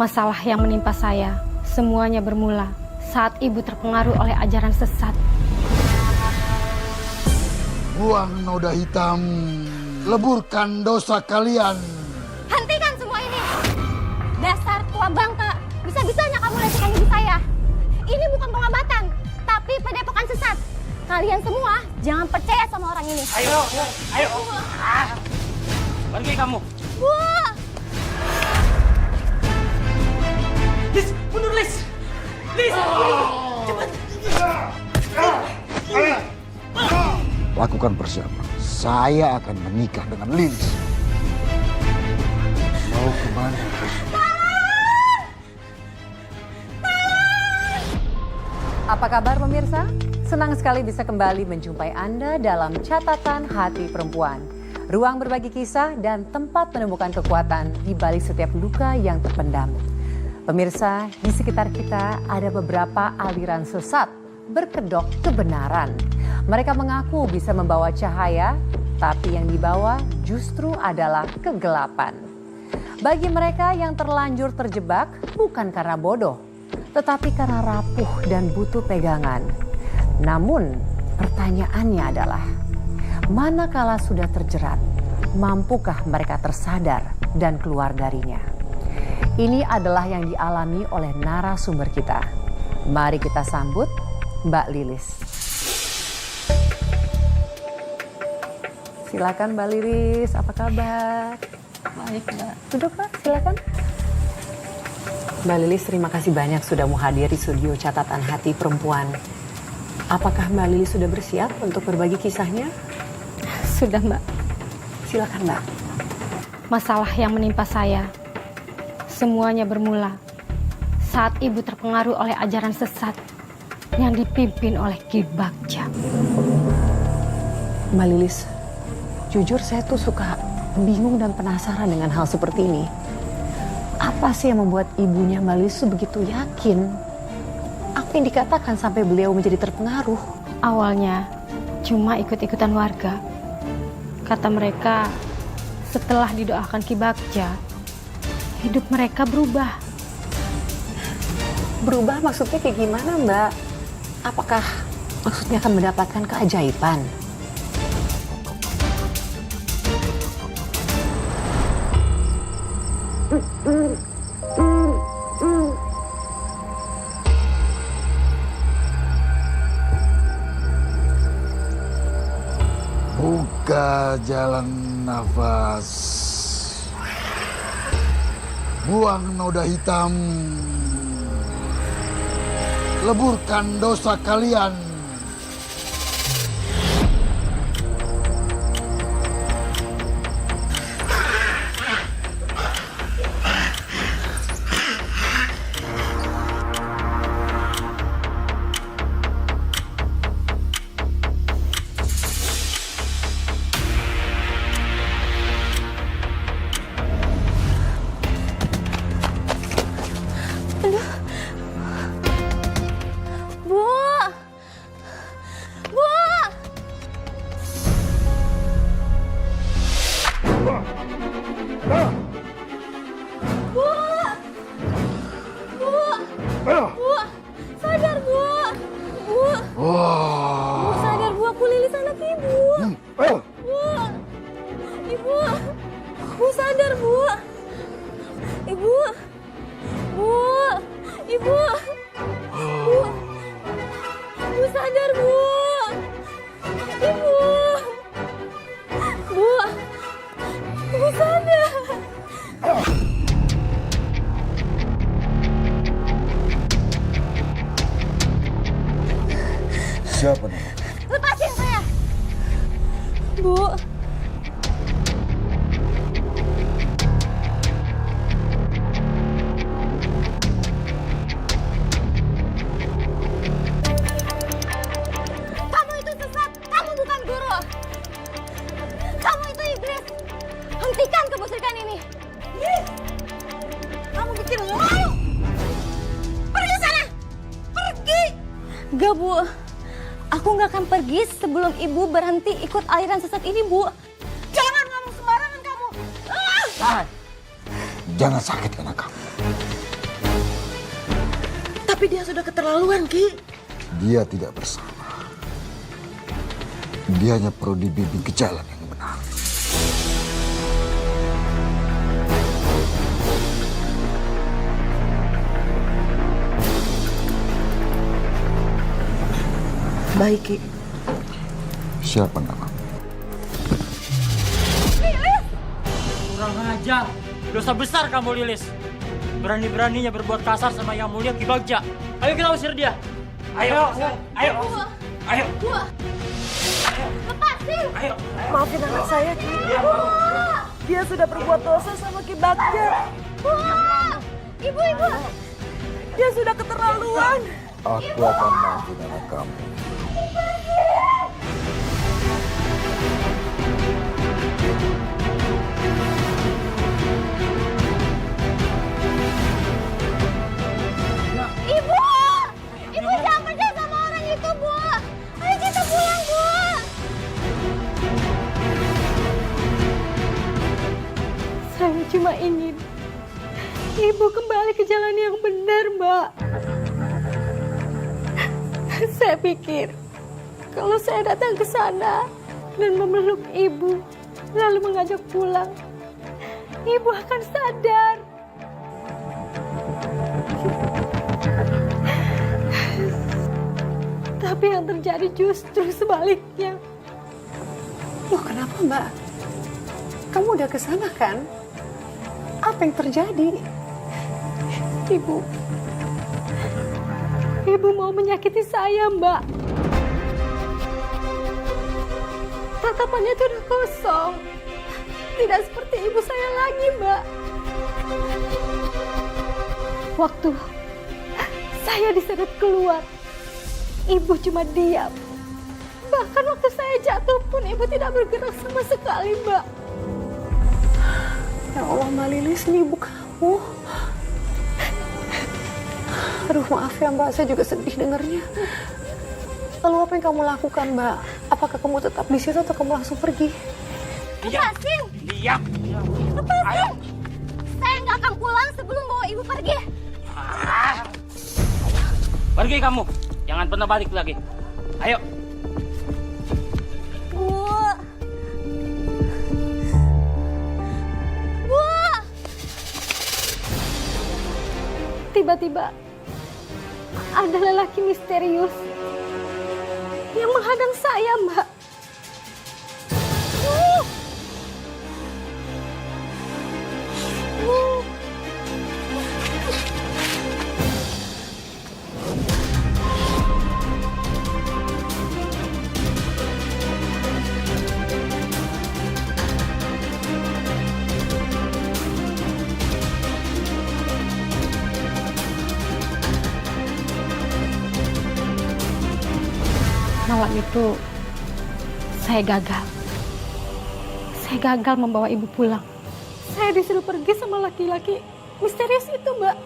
Masalah yang menimpa saya semuanya bermula saat ibu terpengaruh oleh ajaran sesat. Buang noda hitam, leburkan dosa kalian. Hentikan semua ini. Dasar tua bangka, bisa-bisanya kamu lecehkan ibu saya. Ini bukan pengobatan, tapi padepokan sesat. Kalian semua jangan percaya sama orang ini. Ayo. Pergi kamu. Bu! Lis, mundur Lis. Lis, cepat. Lakukan persiapan. Saya akan menikah dengan Lilis. Mau kemana? Apa kabar pemirsa? Senang sekali bisa kembali menjumpai Anda dalam Catatan Hati Perempuan. Ruang berbagi kisah dan tempat menemukan kekuatan di balik setiap luka yang terpendam. Pemirsa, di sekitar kita ada beberapa aliran sesat berkedok kebenaran. Mereka mengaku bisa membawa cahaya, tapi yang dibawa justru adalah kegelapan. Bagi mereka yang terlanjur terjebak bukan karena bodoh, tetapi karena rapuh dan butuh pegangan. Namun pertanyaannya adalah, manakala sudah terjerat, mampukah mereka tersadar dan keluar darinya? Ini adalah yang dialami oleh narasumber kita. Mari kita sambut Mbak Lilis. Silakan Mbak Lilis, apa kabar? Baik, Mbak. Duduk Pak, silakan. Mbak Lilis, terima kasih banyak sudah mau hadir di studio Catatan Hati Perempuan. Apakah Mbak Lilis sudah bersiap untuk berbagi kisahnya? Sudah, Mbak. Silakan Mbak. Masalah yang menimpa saya semuanya bermula saat ibu terpengaruh oleh ajaran sesat yang dipimpin oleh Ki Bagja. Mbak Lilis, jujur saya tuh suka bingung dan penasaran dengan hal seperti ini. Apa sih yang membuat ibunya Mbak Lilis tuh begitu yakin? Apa yang dikatakan sampai beliau menjadi terpengaruh? Awalnya cuma ikut-ikutan warga. Kata mereka, setelah didoakan Ki Bagja, hidup mereka berubah. Berubah maksudnya kayak gimana Mbak? Apakah maksudnya akan mendapatkan keajaiban? Buka jalan nafas. Buang noda hitam. Leburkan dosa kalian. Bu! Bu! Bu! Bu! Bu! Sadar, Bu! Bu! Bu, sadar, Bu. Aku Lilis anak Ibu. Bu! Ibu! Bu, sadar, Bu! Ibu! Bu! Ibu! Bu! Bu, sadar, Bu! Ibu! Bu! Bu, sadar! Siapa nama? Lepasin saya! Bu! Kamu itu sesat! Kamu bukan guru! Kamu itu iblis! Hentikan kemusyrikan ini! Kamu bikin malu! Pergi sana! Pergi! Gak, Bu. Aku nggak akan pergi sebelum Ibu berhenti ikut aliran sesat ini, Bu. Jangan ngomong sembarangan kamu! Jangan sakitkan kamu. Tapi dia sudah keterlaluan, Ki. Dia tidak bersalah. Dia hanya perlu dibimbing ke jalan yang benar. Baik, Ki. Siapa nama? Kurang ajar. Dosa besar kamu, Lilis. Berani-beraninya berbuat kasar sama Yang Mulia Ki Bagja. Ayo kita usir dia. Ayo. Ayo. Lepasin! Ayo. Maafin anak saya, Ki. Dia sudah berbuat dosa sama Ki Bagja. Bu! Ibu! Dia sudah keterlaluan. Aku akan maafin anak kamu. Ibu! Ibu jangan percaya sama orang itu, Bu! Ayo kita pulang, Bu! Saya cuma ingin ibu kembali ke jalan yang benar, Mbak. Saya pikir kalau saya datang ke sana dan memeluk ibu, lalu mengajak pulang, ibu akan sadar. Tapi yang terjadi justru sebaliknya. Loh, kenapa, Mbak? Kamu udah ke sana kan? Apa yang terjadi? Ibu mau menyakiti saya, Mbak. Tatapannya itu udah kosong. Tidak seperti ibu saya lagi, Mbak. Waktu saya diseret keluar, ibu cuma diam. Bahkan waktu saya jatuh pun ibu tidak bergerak sama sekali, Mbak. Ya Allah, Mbak Lilis, ini ibu kamu. Aduh, maaf ya, Mbak, saya juga sedih dengarnya. Lalu apa yang kamu lakukan, Mbak? Apakah kamu tetap di situ atau kamu langsung pergi? Lepasin! Diam. Lepasin! Ayo. Saya nggak akan pulang sebelum bawa ibu pergi. Pergi kamu. Jangan pernah balik lagi. Ayo. Bu! Bu! Tiba-tiba ada lelaki misterius yang menghadang saya, Mbak. Malam itu saya gagal. Saya gagal membawa ibu pulang. Saya disuruh pergi sama laki-laki misterius itu, Mbak.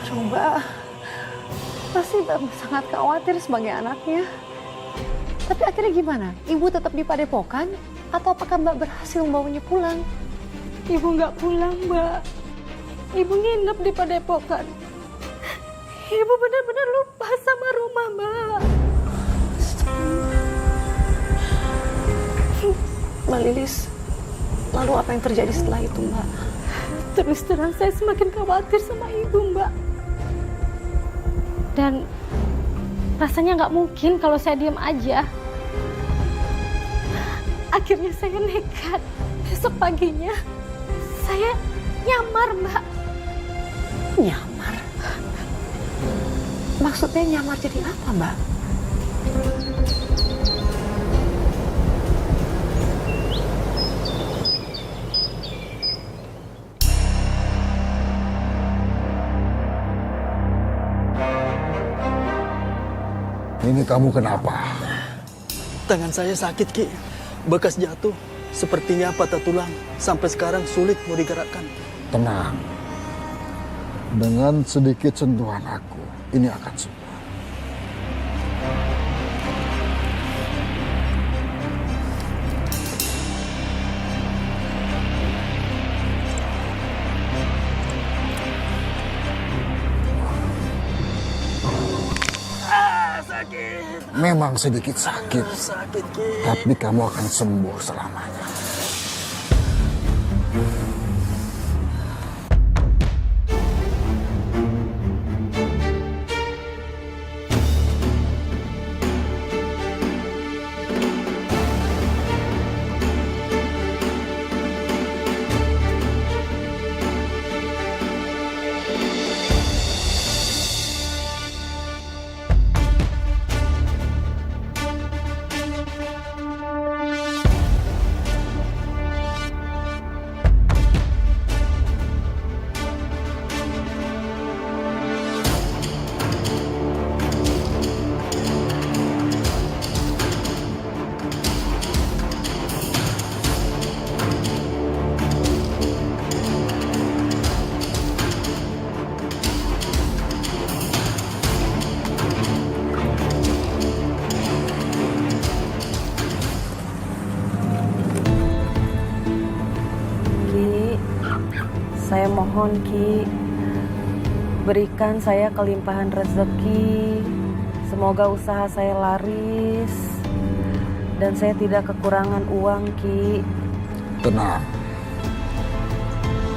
Aduh, Mbak, pasti Mbak sangat khawatir sebagai anaknya. Tapi akhirnya gimana? Ibu tetap di Padepokan? Atau apakah Mbak berhasil membawanya pulang? Ibu nggak pulang, Mbak. Ibu nginep di Padepokan. Ibu benar-benar lupa sama rumah, Mbak. Mbak Lilis, lalu apa yang terjadi setelah itu, Mbak? Terus terang saya semakin khawatir sama ibu, Mbak. Dan rasanya nggak mungkin kalau saya diam aja. Akhirnya saya nekat. Besok paginya saya nyamar, Mbak. Nyamar? Maksudnya nyamar jadi apa, Mbak? Ini kamu kenapa? Tangan saya sakit, Ki. Bekas jatuh. Sepertinya patah tulang. Sampai sekarang sulit mau digerakkan. Tenang. Dengan sedikit sentuhan aku, ini akan sembuh. Memang sedikit sakit, Sakit, Ki. tapi kamu akan sembuh selamanya. Ki, saya mohon Ki, berikan saya kelimpahan rezeki. Semoga usaha saya laris dan saya tidak kekurangan uang, Ki. Tenang,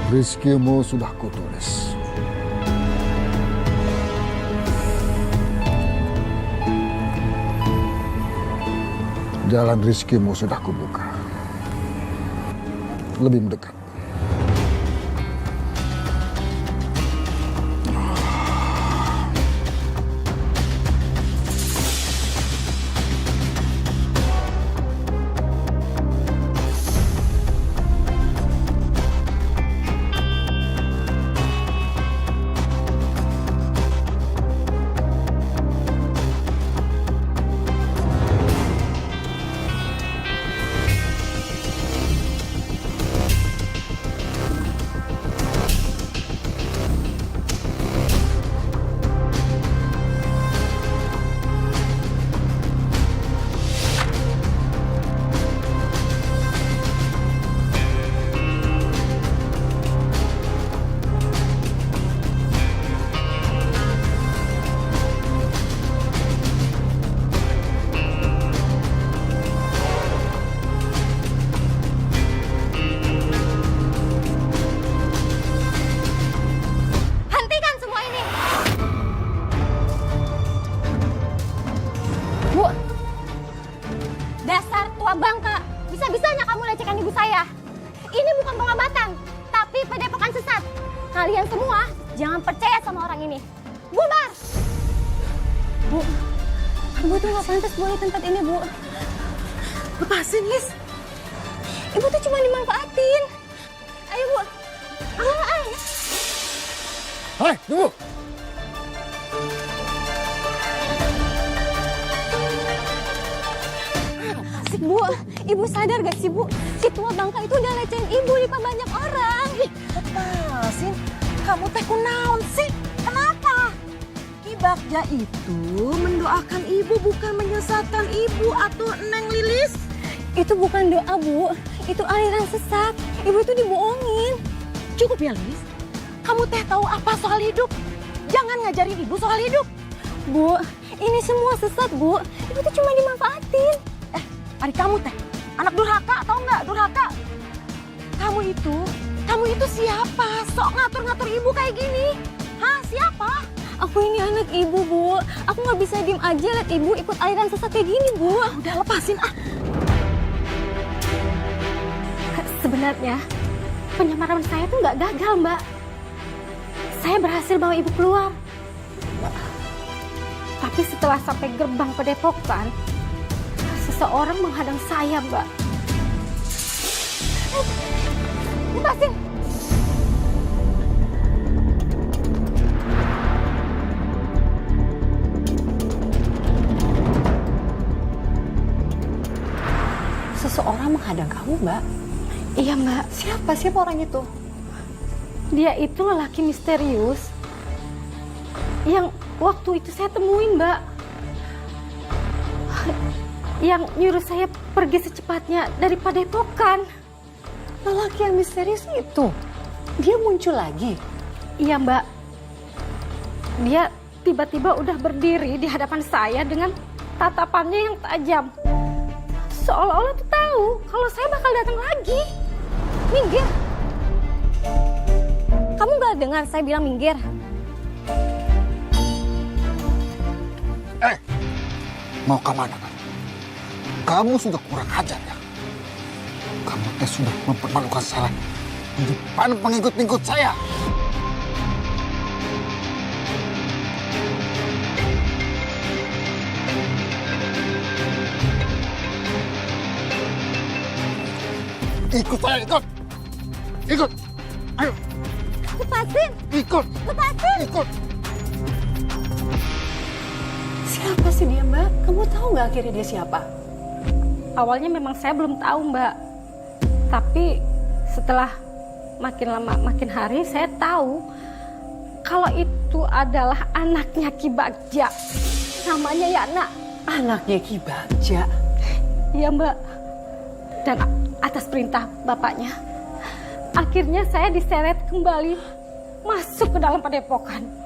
rizkimu sudah kutulis. Jalan rizkimu sudah kubuka. Lebih mendekat. Hentikan semua ini. Bu, dasar tua bangka. Bisa-bisanya kamu lecehkan ibu saya. Ini bukan pengobatan, tapi padepokan sesat. Kalian semua jangan percaya sama orang ini. Bubar! Bu, ibu tuh nggak pantas boleh tempat ini, Bu. Lepasin, Lis. Ibu tuh cuma dimanfaatin. Ayo, Bu. Ayo. Hai, tunggu! Asik, Bu. Ibu sadar gak sih, Bu? Si tua bangka itu udah lecehin ibu di depan banyak orang. Lepasin, kamu teh kunaon sih? Kenapa? Ki Bagja itu mendoakan ibu bukan menyesatkan ibu atau Neng Lilis. Itu bukan doa, Bu. Itu aliran sesat. Ibu itu dibohongin. Cukup ya Lilis, kamu teh tahu apa soal hidup? Jangan ngajarin ibu soal hidup. Bu, ini semua sesat, Bu. Ibu tuh cuma dimanfaatin. Adik kamu teh, anak durhaka, tahu nggak durhaka? Kamu itu siapa? Sok ngatur-ngatur ibu kayak gini. Hah, siapa? Aku ini anak ibu, Bu. Aku nggak bisa diem aja liat ibu ikut aliran sesat kayak gini, Bu. Udah lepasin ah. Sebenarnya penyamaran saya tuh nggak gagal, Mbak. Saya berhasil bawa ibu keluar. Tapi setelah sampai gerbang padepokan, seseorang menghadang saya, Mbak. Lepasin. Seseorang menghadang kamu, Mbak. Iya, Mbak. Siapa orang itu? Dia itu lelaki misterius yang waktu itu saya temuin, Mbak. Yang nyuruh saya pergi secepatnya dari padepokan. Lelaki yang misterius itu. Dia muncul lagi. Iya, Mbak. Dia tiba-tiba udah berdiri di hadapan saya dengan tatapannya yang tajam. Seolah-olah tuh tahu kalau saya bakal datang lagi. Minggir. Kamu gak dengar saya bilang minggir? Mau kemana kamu? Kamu sudah kurang ajar ya. Kamu sudah mempermalukan saya di depan pengikut-pengikut saya. Ikut saya, ikut. Ikut. Ayo, Lepasin, ikut. lepasin. Ikut. Siapa sih dia, Mbak? Kamu tahu nggak akhirnya dia siapa? Awalnya memang saya belum tahu, Mbak. Tapi setelah makin lama makin hari saya tahu kalau itu adalah anaknya Ki Bagja. Namanya Yana. Anaknya Ki Bagja. Iya, Mbak. Dan atas perintah bapaknya, akhirnya saya diseret kembali masuk ke dalam padepokan.